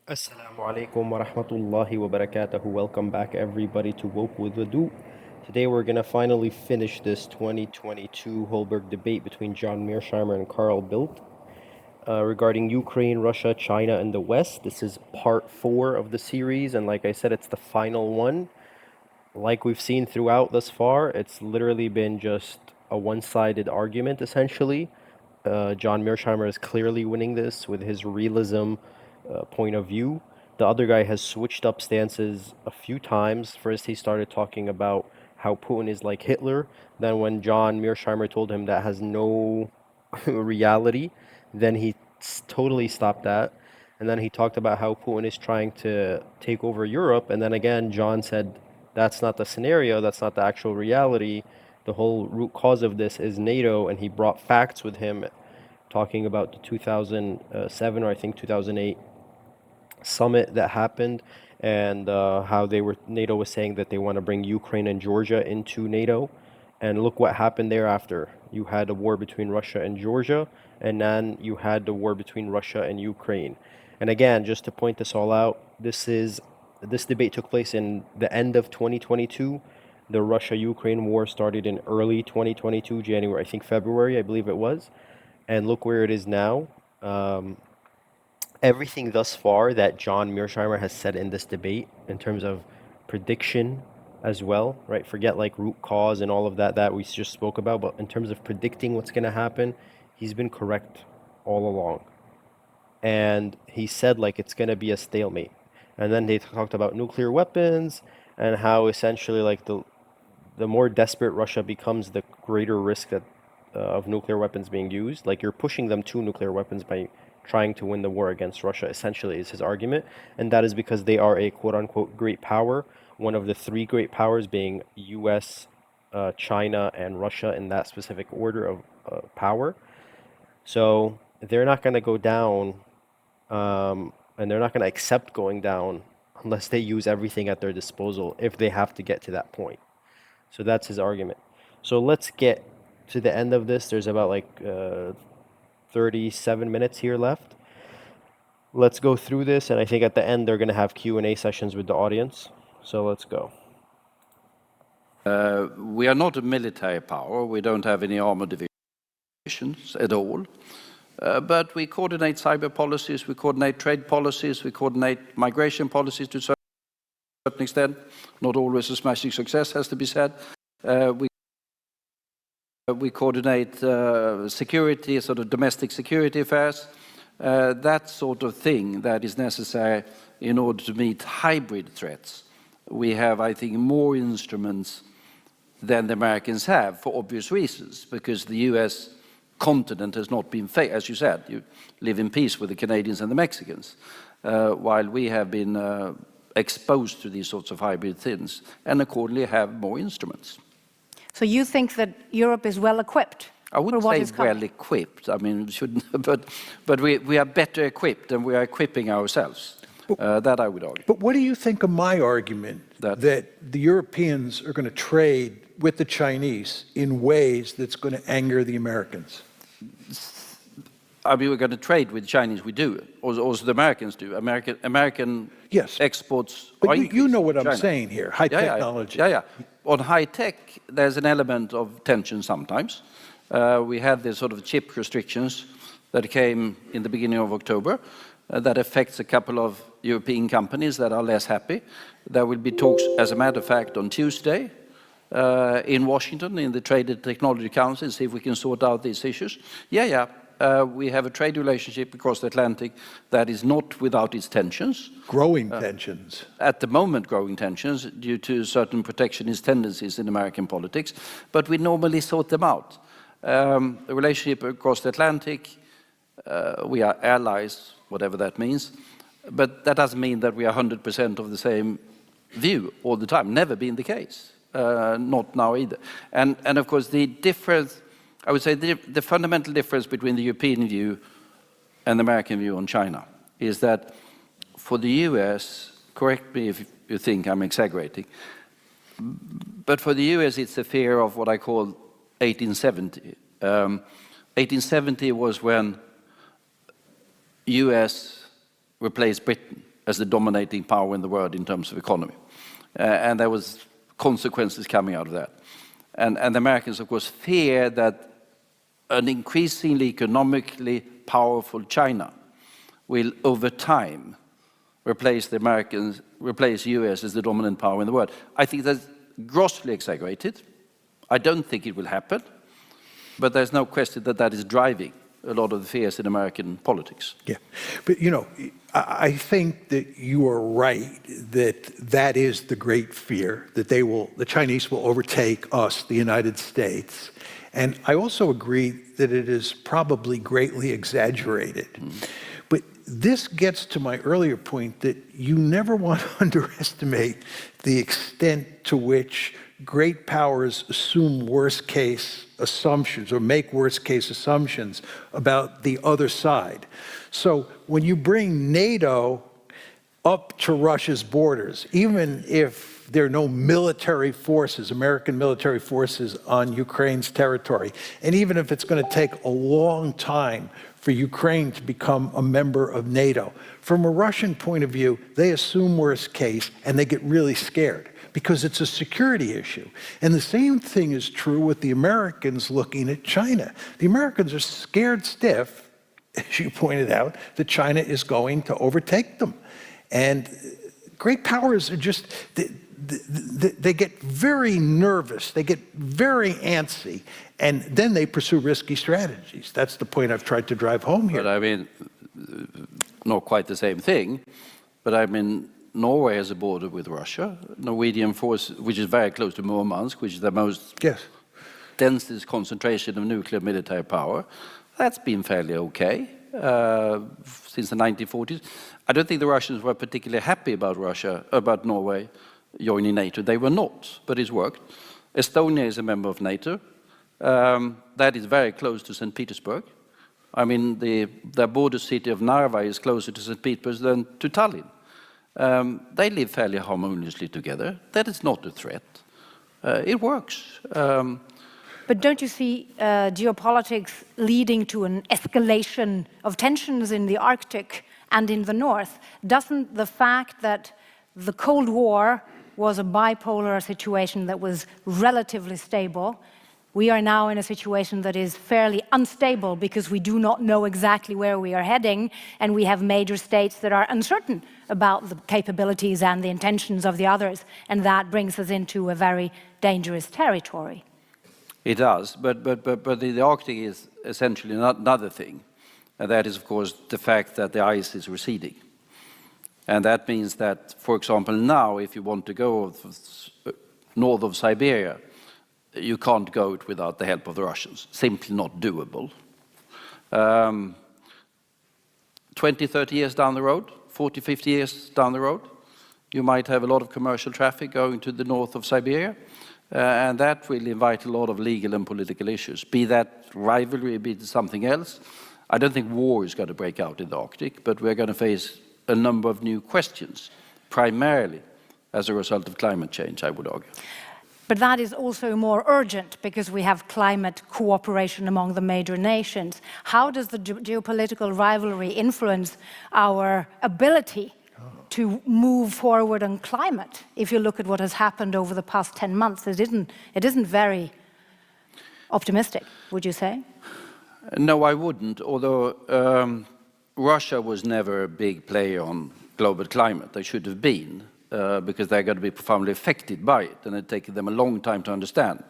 Assalamu alaikum wa rahmatullahi wa barakatuhu. Welcome back, everybody, to Woke with Wudu. Today, we're going to finally finish this 2022 Holberg debate between John Mearsheimer and Carl Bildt regarding Ukraine, Russia, China, and the West. This is part 4 of the series, and like I said, it's the final one. Like we've seen throughout thus far, it's literally been just a one-sided argument, essentially. John Mearsheimer is clearly winning this with his realism point of view. The other guy has switched up stances a few times. First, he started talking about how Putin is like Hitler. Then, when John Mearsheimer told him that has no reality, then he totally stopped that. And then he talked about how Putin is trying to take over Europe. And then again, John said that's not the scenario, that's not the actual reality. The whole root cause of this is NATO, and he brought facts with him, talking about the 2007 or I think 2008 summit that happened, and how NATO was saying that they want to bring Ukraine and Georgia into NATO. And look what happened thereafter. You had a war between Russia and Georgia, and then you had the war between Russia and Ukraine. And again, just to point this all out, this debate took place in the end of 2022. The Russia-Ukraine war started in early 2022, January, I think February, I believe it was. And look where it is now. Everything thus far that John Mearsheimer has said in this debate, in terms of prediction as well, right? Forget like root cause and all of that we just spoke about, but in terms of predicting what's going to happen, he's been correct all along. And he said like it's going to be a stalemate. And then they talked about nuclear weapons and how essentially like the more desperate Russia becomes, the greater risk that of nuclear weapons being used. Like, you're pushing them to nuclear weapons by trying to win the war against Russia, essentially, is his argument. And that is because they are a quote-unquote great power, one of the three great powers being US, China, and Russia in that specific order of power. So they're not going to go down, and they're not going to accept going down unless they use everything at their disposal, if they have to get to that point. So that's his argument. So let's get to the end of this. There's about like 37 minutes here left. Let's go through this, and I think at the end they're going to have Q&A sessions with the audience. So let's go. We are not a military power. We don't have any armor divisions at all. But we coordinate cyber policies, we coordinate trade policies, we coordinate migration policies to a certain extent. Not always a smashing success, has to be said. We coordinate security, sort of domestic security affairs, that sort of thing that is necessary in order to meet hybrid threats. We have, I think, more instruments than the Americans have, for obvious reasons, because the US continent has not been, as you said, you live in peace with the Canadians and the Mexicans, while we have been exposed to these sorts of hybrid things, and accordingly have more instruments. So you think that Europe is well equipped? I wouldn't say well equipped. I mean, shouldn't, but we are better equipped, and we are equipping ourselves. That I would argue. But what do you think of my argument that the Europeans are going to trade with the Chinese in ways that's going to anger the Americans? I mean, we're going to trade with the Chinese. We do, also the Americans do. American yes. exports. But you know what I'm saying here. High technology. Yeah. On high tech, there's an element of tension sometimes. We had this sort of chip restrictions that came in the beginning of October. That affects a couple of European companies that are less happy. There will be talks, as a matter of fact, on Tuesday in Washington, in the Trade and Technology Council, see if we can sort out these issues. We have a trade relationship across the Atlantic that is not without its tensions. Growing tensions. At the moment, growing tensions due to certain protectionist tendencies in American politics, but we normally sort them out. The relationship across the Atlantic, we are allies, whatever that means, but that doesn't mean that we are 100% of the same view all the time. Never been the case, not now either. And of course, the difference, I would say the fundamental difference between the European view and the American view on China is that for the US, correct me if you think I'm exaggerating, but for the US it's the fear of what I call 1870. 1870 was when US replaced Britain as the dominating power in the world in terms of economy. And there was consequences coming out of that. And the Americans, of course, fear that an increasingly economically powerful China will, over time, replace the US as the dominant power in the world. I think that's grossly exaggerated. I don't think it will happen, but there's no question that that is driving a lot of the fears in American politics. Yeah, but you know, I think that you are right that that is the great fear, that the Chinese will overtake us, the United States. And I also agree that it is probably greatly exaggerated. But this gets to my earlier point that you never want to underestimate the extent to which great powers assume worst case assumptions or make worst case assumptions about the other side. So when you bring NATO up to Russia's borders, even if there are no military forces, American military forces on Ukraine's territory, and even if it's going to take a long time for Ukraine to become a member of NATO, from a Russian point of view, they assume worst case and they get really scared because it's a security issue. And the same thing is true with the Americans looking at China. The Americans are scared stiff, as you pointed out, that China is going to overtake them. And great powers are just, they get very nervous, they get very antsy, and then they pursue risky strategies. That's the point I've tried to drive home here. But I mean, not quite the same thing, but I mean, Norway has a border with Russia. Norwegian force, which is very close to Murmansk, which is the most densest concentration of nuclear military power. That's been fairly okay since the 1940s. I don't think the Russians were particularly happy about Norway joining NATO. They were not, but it's worked. Estonia is a member of NATO. That is very close to St. Petersburg. I mean, the border city of Narva is closer to St. Petersburg than to Tallinn. They live fairly harmoniously together. That is not a threat. It works. But don't you see geopolitics leading to an escalation of tensions in the Arctic and in the North? Doesn't the fact that the Cold War was a bipolar situation that was relatively stable, we are now in a situation that is fairly unstable because we do not know exactly where we are heading, and we have major states that are uncertain about the capabilities and the intentions of the others, and that brings us into a very dangerous territory. It does, but the Arctic is essentially another thing, and that is, of course, the fact that the ice is receding. And that means that, for example, now, if you want to go north of Siberia, you can't go it without the help of the Russians. Simply not doable. 20, 30 years down the road, 40, 50 years down the road, you might have a lot of commercial traffic going to the north of Siberia, and that will invite a lot of legal and political issues. Be that rivalry, be it something else. I don't think war is going to break out in the Arctic, but we're going to face a number of new questions, primarily as a result of climate change, I would argue. But that is also more urgent because we have climate cooperation among the major nations. How does the geopolitical rivalry influence our ability to move forward on climate? If you look at what has happened over the past 10 months, it isn't very optimistic, would you say? No, I wouldn't, although Russia was never a big player on global climate. They should have been. Because they're going to be profoundly affected by it, and it's taken them a long time to understand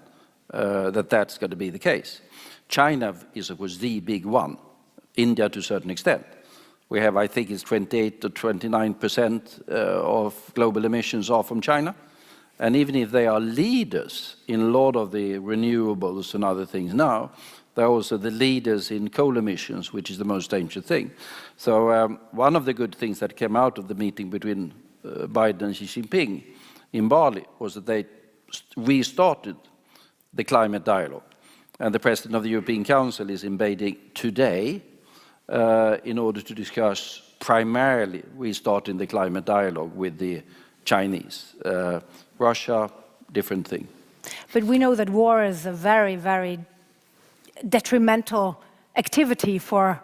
that that's going to be the case. China is, of course, the big one. India, to a certain extent. We have, I think, it's 28 to 29% of global emissions are from China. And even if they are leaders in a lot of the renewables and other things now, they're also the leaders in coal emissions, which is the most dangerous thing. So one of the good things that came out of the meeting between Biden and Xi Jinping in Bali was that they restarted the climate dialogue. And the President of the European Council is in Beijing today in order to discuss primarily restarting the climate dialogue with the Chinese. Russia, different thing. But we know that war is a very, very detrimental activity for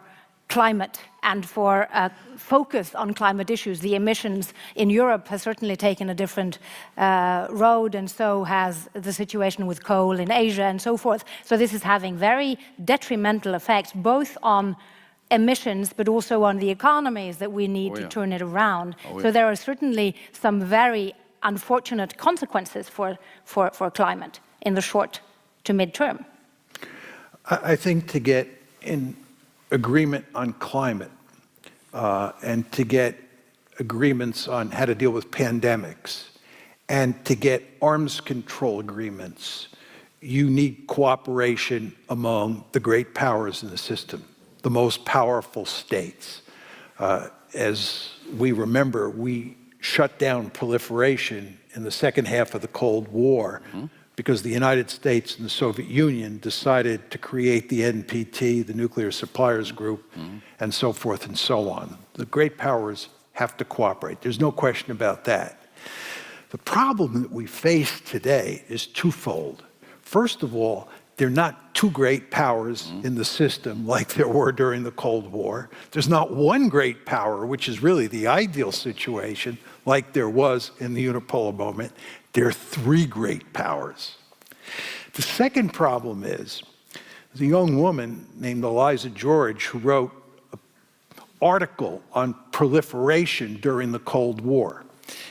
climate and for focus on climate issues. The emissions in Europe has certainly taken a different road, and so has the situation with coal in Asia and so forth. So this is having very detrimental effects, both on emissions, but also on the economies that we need to turn it around. So there are certainly some very unfortunate consequences for climate in the short to mid-term. I think to get in agreement on climate and to get agreements on how to deal with pandemics and to get arms control agreements, you need cooperation among the great powers in the system, the most powerful states. As we remember, we shut down proliferation in the second half of the Cold War because the United States and the Soviet Union decided to create the NPT, the Nuclear Suppliers Group, and so forth and so on. The great powers have to cooperate. There's no question about that. The problem that we face today is twofold. First of all, there are not two great powers in the system like there were during the Cold War. There's not one great power, which is really the ideal situation, like there was in the unipolar moment. There are three great powers. The second problem is, there's a young woman named Eliza George who wrote an article on proliferation during the Cold War.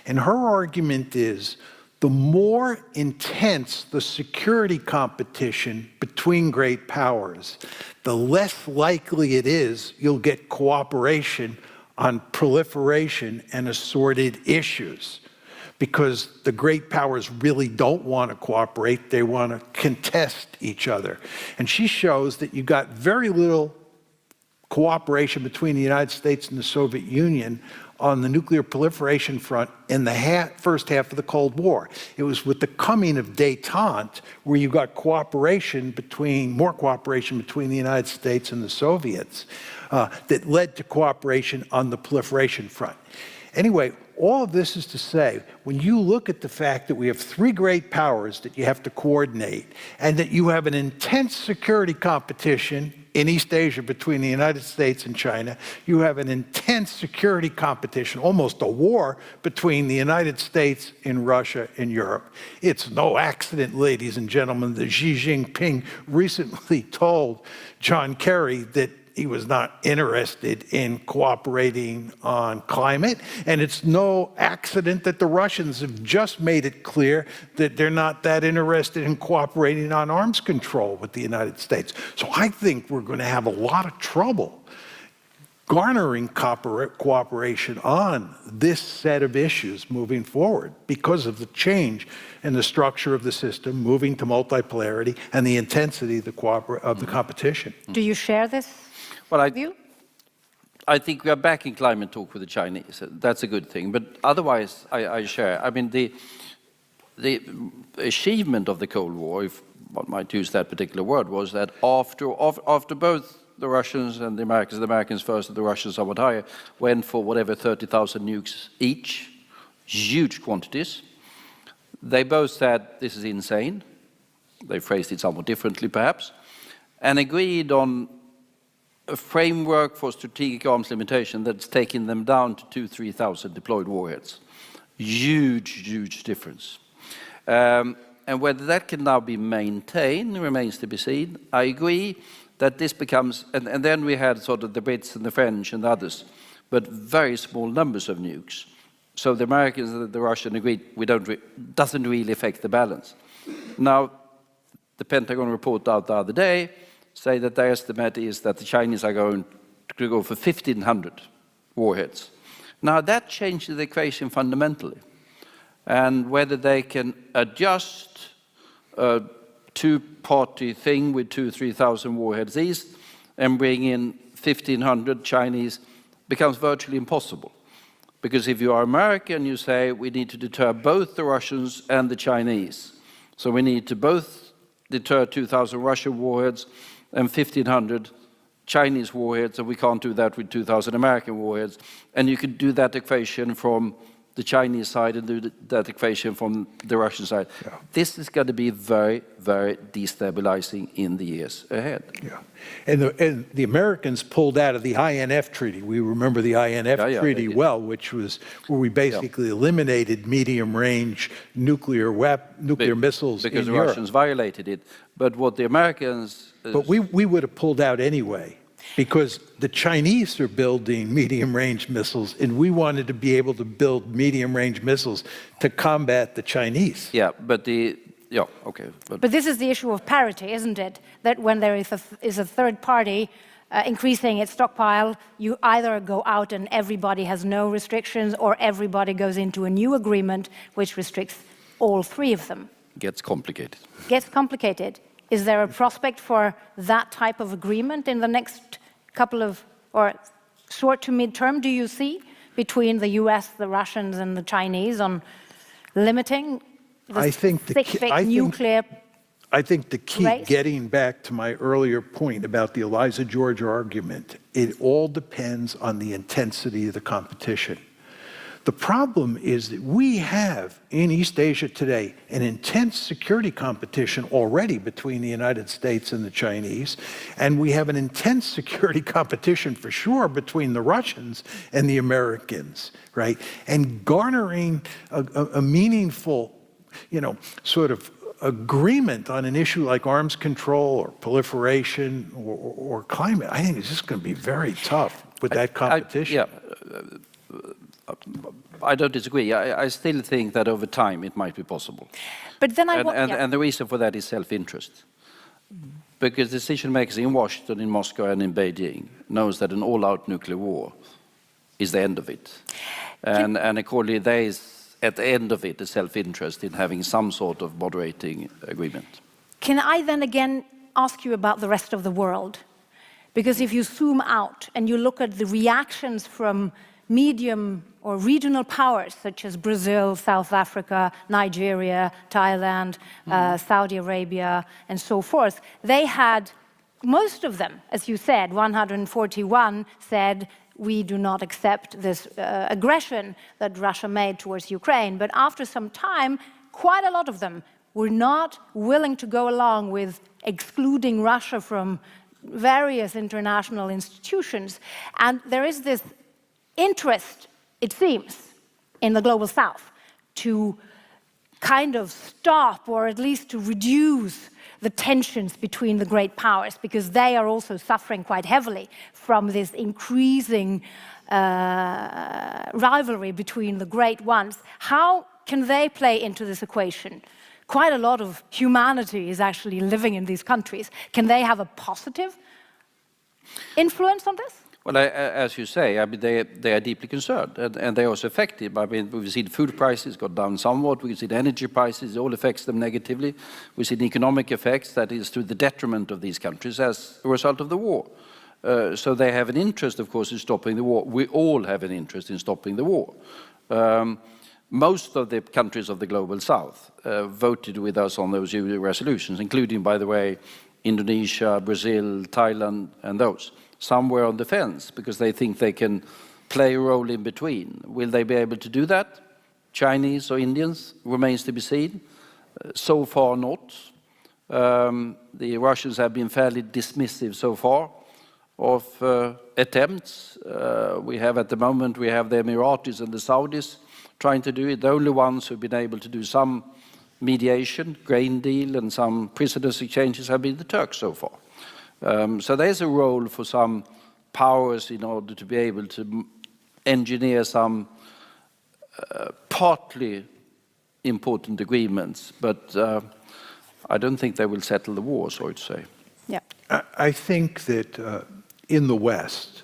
And her argument is, the more intense the security competition between great powers, the less likely it is you'll get cooperation on proliferation and assorted issues, because the great powers really don't want to cooperate, they want to contest each other. And she shows that you got very little cooperation between the United States and the Soviet Union on the nuclear proliferation front in the first half of the Cold War. It was with the coming of détente where you got more cooperation between the United States and the Soviets that led to cooperation on the proliferation front. Anyway, all of this is to say, when you look at the fact that we have three great powers that you have to coordinate, and that you have an intense security competition in East Asia between the United States and China, you have an intense security competition, almost a war between the United States and Russia and Europe. It's no accident, ladies and gentlemen, that Xi Jinping recently told John Kerry that he was not interested in cooperating on climate. And it's no accident that the Russians have just made it clear that they're not that interested in cooperating on arms control with the United States. So I think we're going to have a lot of trouble garnering cooperation on this set of issues moving forward because of the change in the structure of the system, moving to multipolarity, and the intensity of the competition. Do you share this? Well, view? I think we are back in climate talk with the Chinese. That's a good thing. But otherwise, I share. I mean, the achievement of the Cold War, if one might use that particular word, was that after both the Russians and the Americans first and the Russians somewhat higher, went for whatever 30,000 nukes each, huge quantities. They both said this is insane. They phrased it somewhat differently, perhaps, and agreed on a framework for strategic arms limitation that's taken them down to 2,000-3,000 deployed warheads. Huge difference. And whether that can now be maintained remains to be seen. I agree that this becomes, and then we had sort of the Brits and the French and others, but very small numbers of nukes. So the Americans and the Russians agreed doesn't really affect the balance. Now, the Pentagon report out the other day say that their estimate is that the Chinese are going to go for 1,500 warheads. Now that changes the equation fundamentally. And whether they can adjust a two-party thing with 2,000-3,000 warheads east and bring in 1,500 Chinese becomes virtually impossible. Because if you are American, you say we need to deter both the Russians and the Chinese. So we need to both deter 2,000 Russian warheads and 1,500 Chinese warheads, and we can't do that with 2,000 American warheads. And you could do that equation from the Chinese side and do that equation from the Russian side. This is going to be very, very destabilizing in the years ahead. Yeah. And the Americans pulled out of the INF Treaty. We remember the INF Treaty well, which was where we basically eliminated medium-range nuclear missiles because in the Europe. Russians violated it. But what the Americans... But we would have pulled out anyway, because the Chinese are building medium-range missiles, and we wanted to be able to build medium-range missiles to combat the Chinese. Yeah, but the... Yeah, okay. But this is the issue of parity, isn't it? That when there is a third party increasing its stockpile, you either go out and everybody has no restrictions, or everybody goes into a new agreement which restricts all three of them. Gets complicated. Gets complicated. Is there a prospect for that type of agreement in the next couple of, or short to mid-term, do you see, between the US, the Russians, and the Chinese on limiting the nuclear? I think the key, getting back to my earlier point about the Eliza George argument, it all depends on the intensity of the competition. The problem is that we have in East Asia today an intense security competition already between the United States and the Chinese, and we have an intense security competition for sure between the Russians and the Americans, right? And garnering a meaningful, sort of agreement on an issue like arms control or proliferation or climate, I think it's just going to be very tough with that competition. I don't disagree. I still think that over time it might be possible. But then and the reason for that is self-interest. Because decision makers in Washington, in Moscow, and in Beijing knows that an all-out nuclear war is the end of it. And accordingly, there is, at the end of it, a self-interest in having some sort of moderating agreement. Can I then again ask you about the rest of the world? Because if you zoom out and you look at the reactions from medium or regional powers such as Brazil, South Africa, Nigeria, Thailand, Saudi Arabia, and so forth, they had, most of them, as you said, 141 said, we do not accept this aggression that Russia made towards Ukraine. But after some time, quite a lot of them were not willing to go along with excluding Russia from various international institutions. And there is this interest, it seems, in the global south to kind of stop or at least to reduce the tensions between the great powers, because they are also suffering quite heavily from this increasing rivalry between the great ones. How can they play into this equation? Quite a lot of humanity is actually living in these countries. Can they have a positive influence on this? Well, as you say, I mean, they are deeply concerned, and they are also affected. I mean, we've seen food prices go down somewhat. We've seen energy prices; it all affects them negatively. We've seen economic effects that is to the detriment of these countries as a result of the war. So they have an interest, of course, in stopping the war. We all have an interest in stopping the war. Most of the countries of the global south voted with us on those resolutions, including, by the way, Indonesia, Brazil, Thailand, and those. Some were on the fence because they think they can play a role in between. Will they be able to do that? Chinese or Indians remains to be seen. So far, not. The Russians have been fairly dismissive so far of attempts. We have at the moment, we have the Emiratis and the Saudis trying to do it. The only ones who've been able to do some mediation, grain deal, and some prisoners exchanges have been the Turks so far. So there's a role for some powers in order to be able to engineer some partly important agreements, but I don't think they will settle the war, so to say. Yeah. I think that in the West,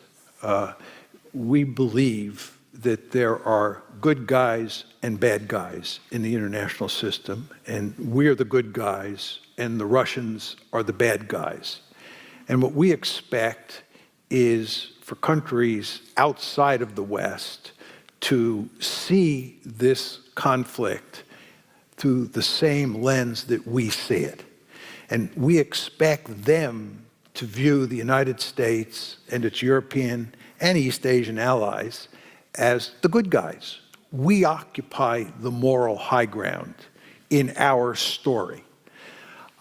we believe that there are good guys and bad guys in the international system, and we're the good guys, and the Russians are the bad guys. And what we expect is for countries outside of the West to see this conflict through the same lens that we see it. And we expect them to view the United States and its European and East Asian allies as the good guys, we occupy the moral high ground in our story.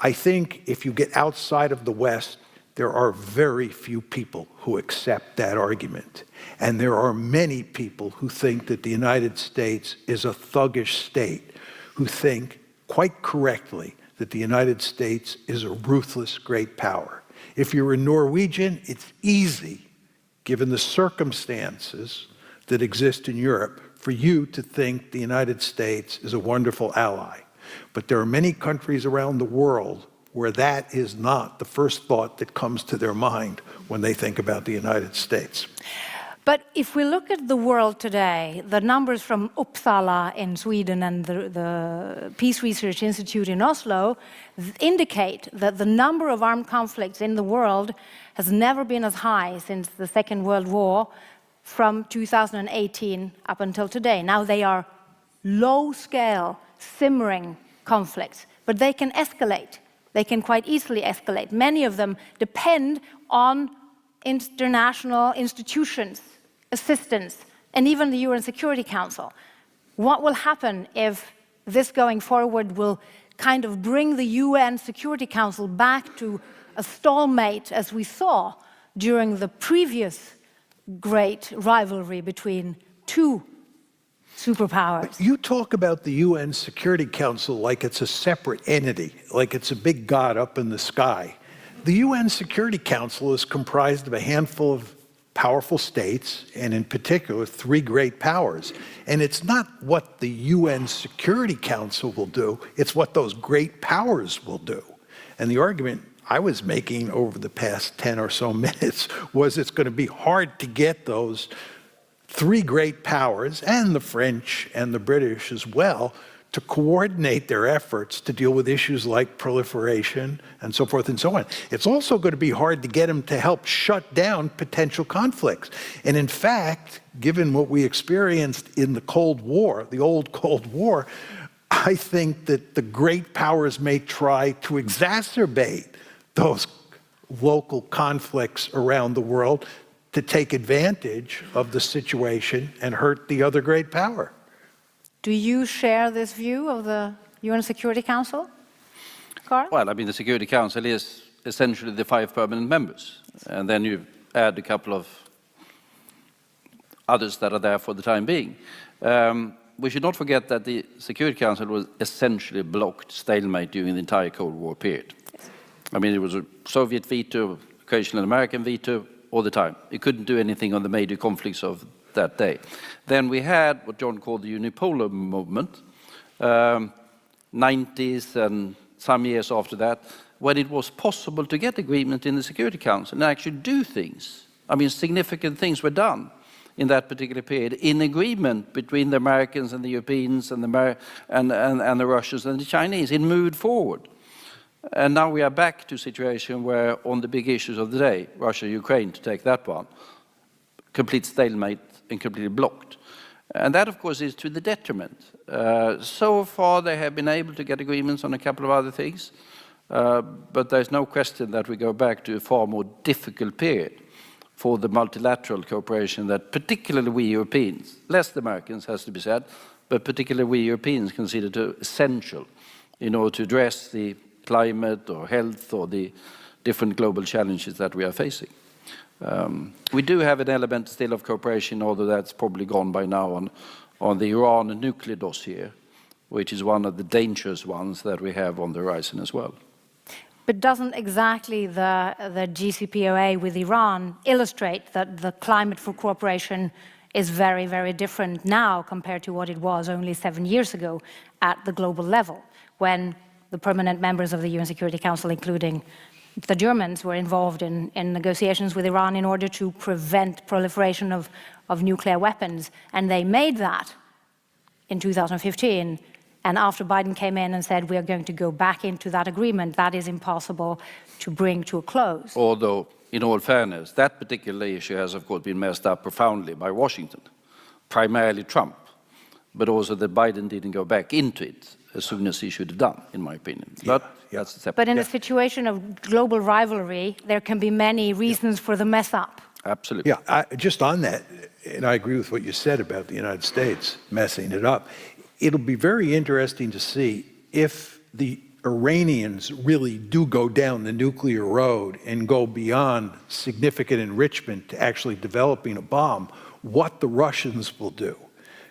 I think if you get outside of the West, there are very few people who accept that argument. And there are many people who think that the United States is a thuggish state, who think, quite correctly, that the United States is a ruthless great power. If you're a Norwegian, it's easy, given the circumstances that exist in Europe, for you to think the United States is a wonderful ally. But there are many countries around the world where that is not the first thought that comes to their mind when they think about the United States. But if we look at the world today, the numbers from Uppsala in Sweden and the Peace Research Institute in Oslo indicate that the number of armed conflicts in the world has never been as high since the Second World War, from 2018 up until today. Now they are low-scale, simmering conflicts, but they can escalate. They can quite easily escalate. Many of them depend on international institutions, assistance, and even the UN Security Council. What will happen if this going forward will kind of bring the UN Security Council back to a stalemate, as we saw during the previous great rivalry between two superpowers? You talk about the UN Security Council like it's a separate entity, like it's a big god up in the sky. The UN Security Council is comprised of a handful of powerful states, and in particular, 3 great powers. And it's not what the UN Security Council will do, it's what those great powers will do. And the argument I was making over the past 10 or so minutes was it's going to be hard to get those 3 great powers, and the French and the British as well, to coordinate their efforts to deal with issues like proliferation and so forth and so on. It's also going to be hard to get them to help shut down potential conflicts. And in fact, given what we experienced in the Cold War, the old Cold War, I think that the great powers may try to exacerbate those local conflicts around the world to take advantage of the situation and hurt the other great power. Do you share this view of the UN Security Council, Carl? Well, I mean, the Security Council is essentially the 5 permanent members, and then you add a couple of others that are there for the time being. We should not forget that the Security Council was essentially blocked, stalemate during the entire Cold War period. Yes. I mean, it was a Soviet veto, occasional American veto, all the time. It couldn't do anything on the major conflicts of that day. Then we had what John called the unipolar movement, 90s and some years after that, when it was possible to get agreement in the Security Council and actually do things. I mean, significant things were done in that particular period, in agreement between the Americans and the Europeans and the Russians and the Chinese. It moved forward. And now we are back to a situation where, on the big issues of the day, Russia, Ukraine, to take that one, complete stalemate and completely blocked. And that, of course, is to the detriment. So far, they have been able to get agreements on a couple of other things, but there's no question that we go back to a far more difficult period for the multilateral cooperation that particularly we Europeans, less the Americans has to be said, but particularly we Europeans consider to essential in order to address the climate or health or the different global challenges that we are facing. We do have an element still of cooperation, although that's probably gone by now, on the Iran nuclear dossier, which is one of the dangerous ones that we have on the horizon as well. But doesn't exactly the JCPOA with Iran illustrate that the climate for cooperation is very, very different now compared to what it was only 7 years ago at the global level, when the permanent members of the UN Security Council, including the Germans, were involved in negotiations with Iran in order to prevent proliferation of nuclear weapons. And they made that in 2015. And after Biden came in and said, we are going to go back into that agreement, that is impossible to bring to a close. Although, in all fairness, that particular issue has, of course, been messed up profoundly by Washington, primarily Trump, but also that Biden didn't go back into it as soon as he should have done, in my opinion. Yeah. That's a separate. But in a situation of global rivalry, there can be many reasons for the mess up. Absolutely. Yeah, just on that, and I agree with what you said about the United States messing it up, it'll be very interesting to see if the Iranians really do go down the nuclear road and go beyond significant enrichment to actually developing a bomb, what the Russians will do.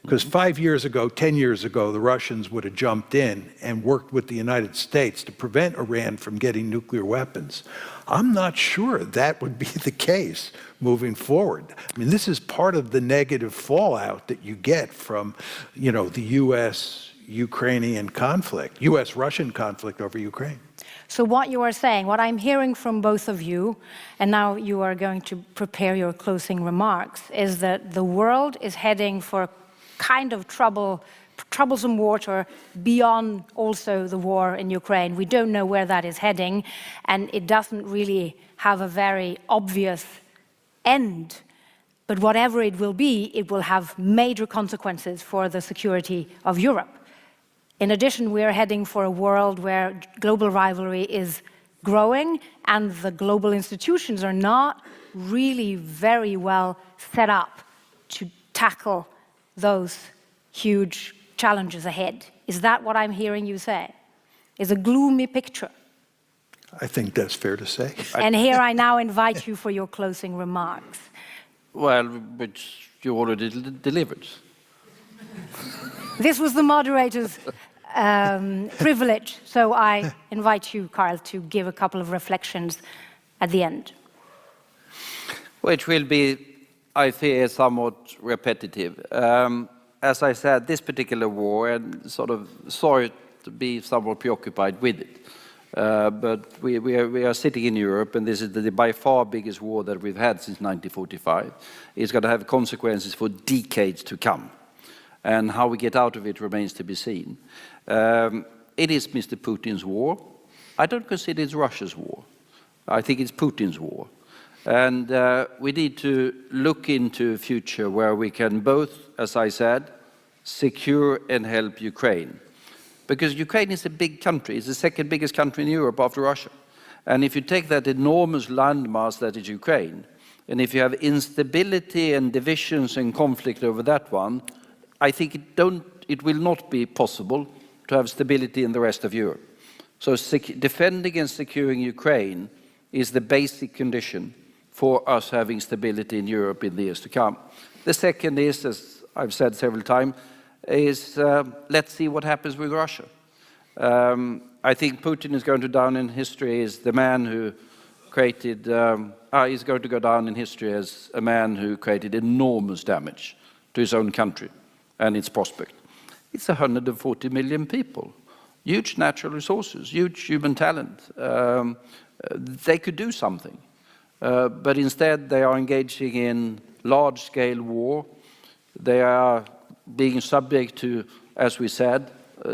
Because 5 years ago, 10 years ago, the Russians would have jumped in and worked with the United States to prevent Iran from getting nuclear weapons. I'm not sure that would be the case moving forward. I mean, this is part of the negative fallout that you get from, you know, the U.S.-Ukrainian conflict, U.S.-Russian conflict over Ukraine. So what you are saying, what I'm hearing from both of you, and now you are going to prepare your closing remarks, is that the world is heading for kind of troublesome water beyond also the war in Ukraine. We don't know where that is heading, and it doesn't really have a very obvious end. But whatever it will be, it will have major consequences for the security of Europe. In addition, we are heading for a world where global rivalry is growing, and the global institutions are not really very well set up to tackle those huge challenges ahead. Is that what I'm hearing you say? Is a gloomy picture? I think that's fair to say. And here I now invite you for your closing remarks. Well, but you already delivered. This was the moderator's privilege, so I invite you, Carl, to give a couple of reflections at the end. Which will be, I fear, somewhat repetitive. As I said, this particular war, and sort of sorry to be somewhat preoccupied with it, but we are sitting in Europe, and this is the by far biggest war that we've had since 1945. It's going to have consequences for decades to come. And how we get out of it remains to be seen. It is Mr. Putin's war. I don't consider it's Russia's war. I think it's Putin's war. And we need to look into a future where we can both, as I said, secure and help Ukraine. Because Ukraine is a big country. It's the second biggest country in Europe after Russia. And if you take that enormous landmass that is Ukraine, and if you have instability and divisions and conflict over that one, I think it will not be possible to have stability in the rest of Europe. So defending and securing Ukraine is the basic condition for us having stability in Europe in the years to come. The second is, as I've said several times, is let's see what happens with Russia. I think Putin is going to go down in history as the man who created, he's going to go down in history as a man who created enormous damage to his own country and its prospect. It's 140 million people, huge natural resources, huge human talent. They could do something, but instead they are engaging in large-scale war. They are being subject to, as we said,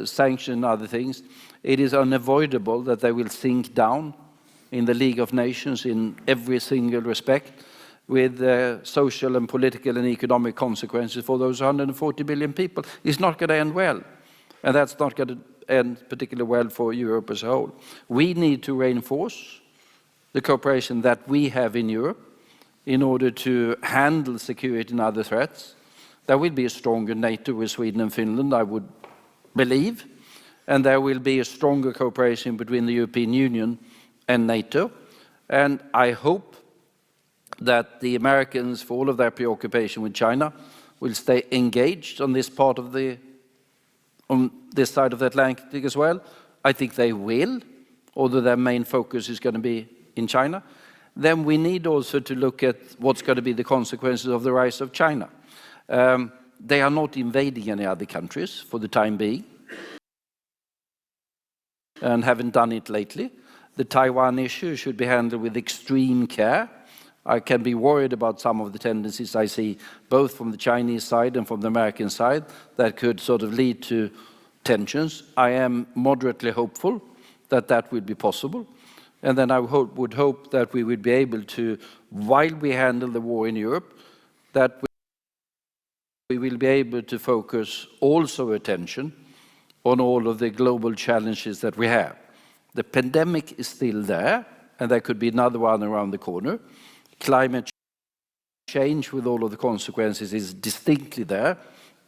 sanctions and other things. It is unavoidable that they will sink down in the League of Nations in every single respect, with social and political and economic consequences for those 140 billion people. It's not going to end well. And that's not going to end particularly well for Europe as a whole. We need to reinforce the cooperation that we have in Europe in order to handle security and other threats. There will be a stronger NATO with Sweden and Finland, I would believe. And there will be a stronger cooperation between the European Union and NATO. And I hope that the Americans, for all of their preoccupation with China, will stay engaged on this part of on this side of the Atlantic as well. I think they will, although their main focus is going to be in China. Then we need also to look at what's going to be the consequences of the rise of China. They are not invading any other countries for the time being, and haven't done it lately. The Taiwan issue should be handled with extreme care. I can be worried about some of the tendencies I see, both from the Chinese side and from the American side, that could sort of lead to tensions. I am moderately hopeful that that will be possible. And then I would hope that we would be able to, while we handle the war in Europe, that we will be able to focus also attention on all of the global challenges that we have. The pandemic is still there, and there could be another one around the corner. Climate change with all of the consequences is distinctly there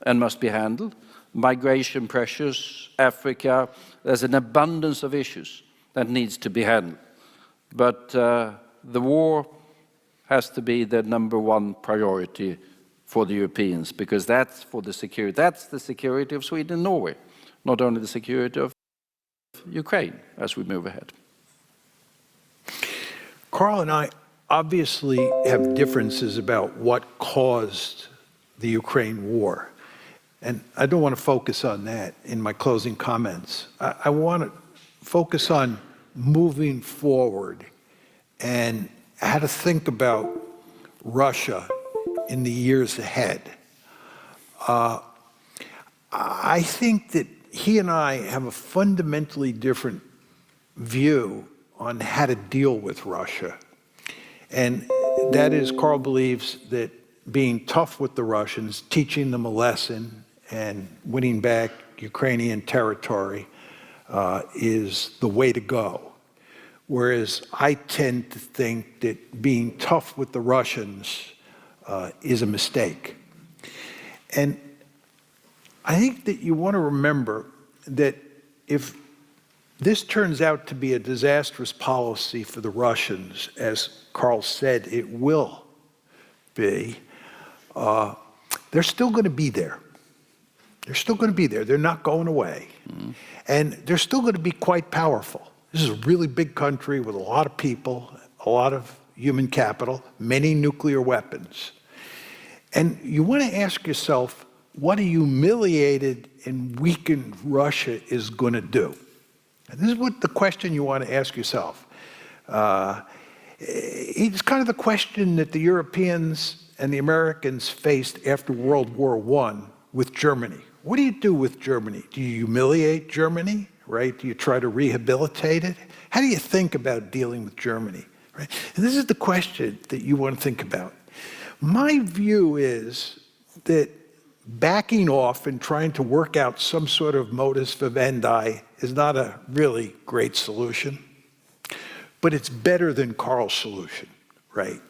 and must be handled. Migration pressures, Africa, there's an abundance of issues that needs to be handled. But the war has to be the #1 priority for the Europeans, because that's for the security. That's the security of Sweden and Norway, not only the security of Ukraine as we move ahead. Carl and I obviously have differences about what caused the Ukraine war. And I don't want to focus on that in my closing comments. I want to focus on moving forward and how to think about Russia in the years ahead. I think that he and I have a fundamentally different view on how to deal with Russia. And that is, Carl believes that being tough with the Russians, teaching them a lesson, and winning back Ukrainian territory is the way to go. Whereas I tend to think that being tough with the Russians is a mistake. And I think that you want to remember that if this turns out to be a disastrous policy for the Russians, as Carl said it will be, they're still going to be there. They're still going to be there. They're not going away. And they're still going to be quite powerful. This is a really big country with a lot of people, a lot of human capital, many nuclear weapons. And you want to ask yourself, what a humiliated and weakened Russia is going to do. And this is what the question you want to ask yourself. It's kind of the question that the Europeans and the Americans faced after World War I with Germany. What do you do with Germany? Do you humiliate Germany, right? Do you try to rehabilitate it? How do you think about dealing with Germany, right? And this is the question that you want to think about. My view is that backing off and trying to work out some sort of modus vivendi is not a really great solution, but it's better than Carl's solution, right?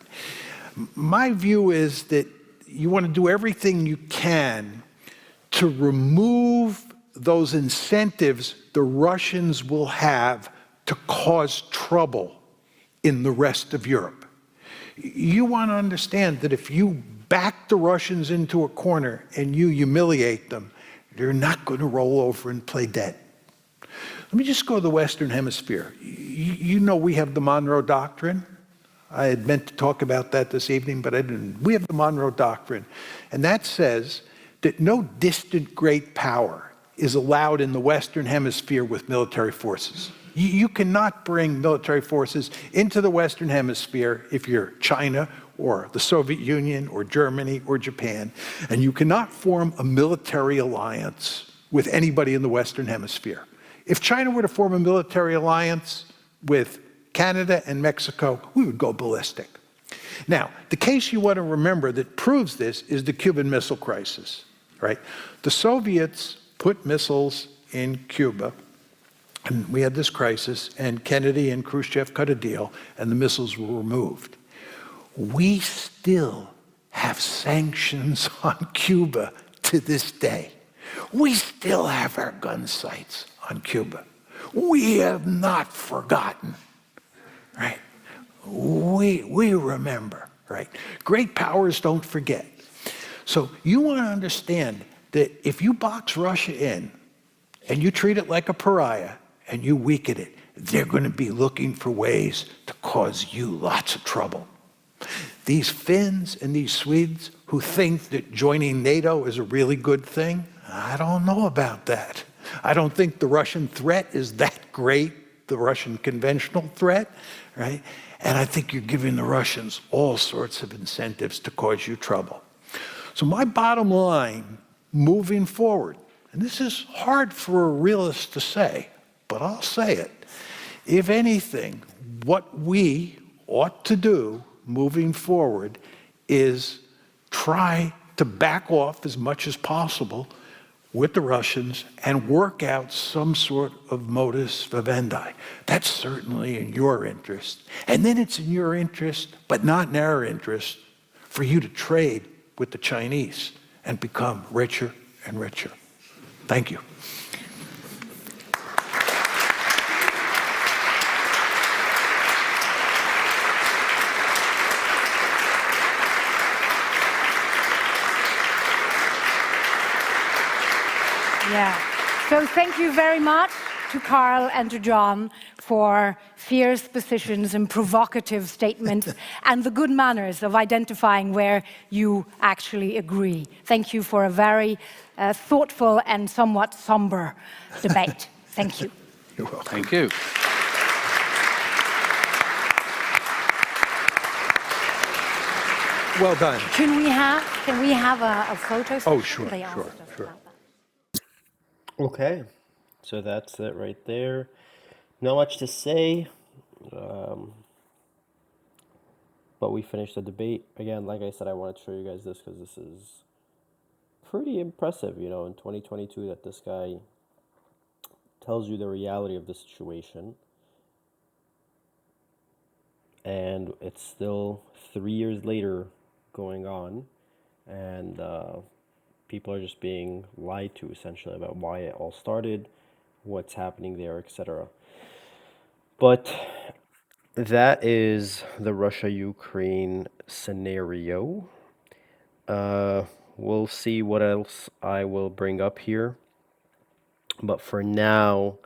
My view is that you want to do everything you can to remove those incentives the Russians will have to cause trouble in the rest of Europe. You want to understand that if you back the Russians into a corner and you humiliate them, they're not going to roll over and play dead. Let me just go to the Western Hemisphere. You know we have the Monroe Doctrine. I had meant to talk about that this evening, but I didn't. We have the Monroe Doctrine, and that says that no distant great power is allowed in the Western Hemisphere with military forces. You cannot bring military forces into the Western Hemisphere if you're China or the Soviet Union or Germany or Japan, and you cannot form a military alliance with anybody in the Western Hemisphere. If China were to form a military alliance with Canada and Mexico, we would go ballistic. Now, the case you want to remember that proves this is the Cuban Missile Crisis, right? The Soviets put missiles in Cuba, and we had this crisis, and Kennedy and Khrushchev cut a deal, and the missiles were removed. We still have sanctions on Cuba to this day. We still have our gun sights on Cuba. We have not forgotten, right? We remember, right? Great powers don't forget. So you want to understand that if you box Russia in and you treat it like a pariah and you weaken it, they're going to be looking for ways to cause you lots of trouble. These Finns and these Swedes who think that joining NATO is a really good thing, I don't know about that. I don't think the Russian threat is that great, the Russian conventional threat, right? And I think you're giving the Russians all sorts of incentives to cause you trouble. So my bottom line, moving forward, and this is hard for a realist to say, but I'll say it. If anything, what we ought to do moving forward is try to back off as much as possible with the Russians and work out some sort of modus vivendi. That's certainly in your interest. And then it's in your interest, but not in our interest, for you to trade with the Chinese and become richer and richer. Thank you. Yeah. So thank you very much to Carl and to John for fierce positions and provocative statements and the good manners of identifying where you actually agree. Thank you for a very thoughtful and somewhat somber debate. Thank you. You're welcome. Thank you. Well done. Can we have a photo session? Oh, sure, They asked sure, us sure. about that. Okay, so that's it right there. Not much to say, but we finished the debate. Again, like I said, I wanted to show you guys this because this is pretty impressive, you know, in 2022 that this guy tells you the reality of the situation. And it's still 3 years later going on, and people are just being lied to essentially about why it all started, what's happening there, etc. But that is the Russia-Ukraine scenario. We'll see what else I will bring up here. But for now,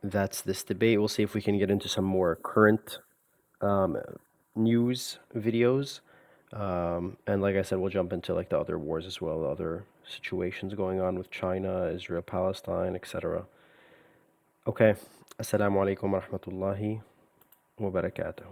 that's this debate. We'll see if we can get into some more current news videos. And like I said, we'll jump into like the other wars as well, the other situations going on with China, Israel, Palestine, etc. Okay. Assalamu alaikum wa rahmatullahi wa barakatuh.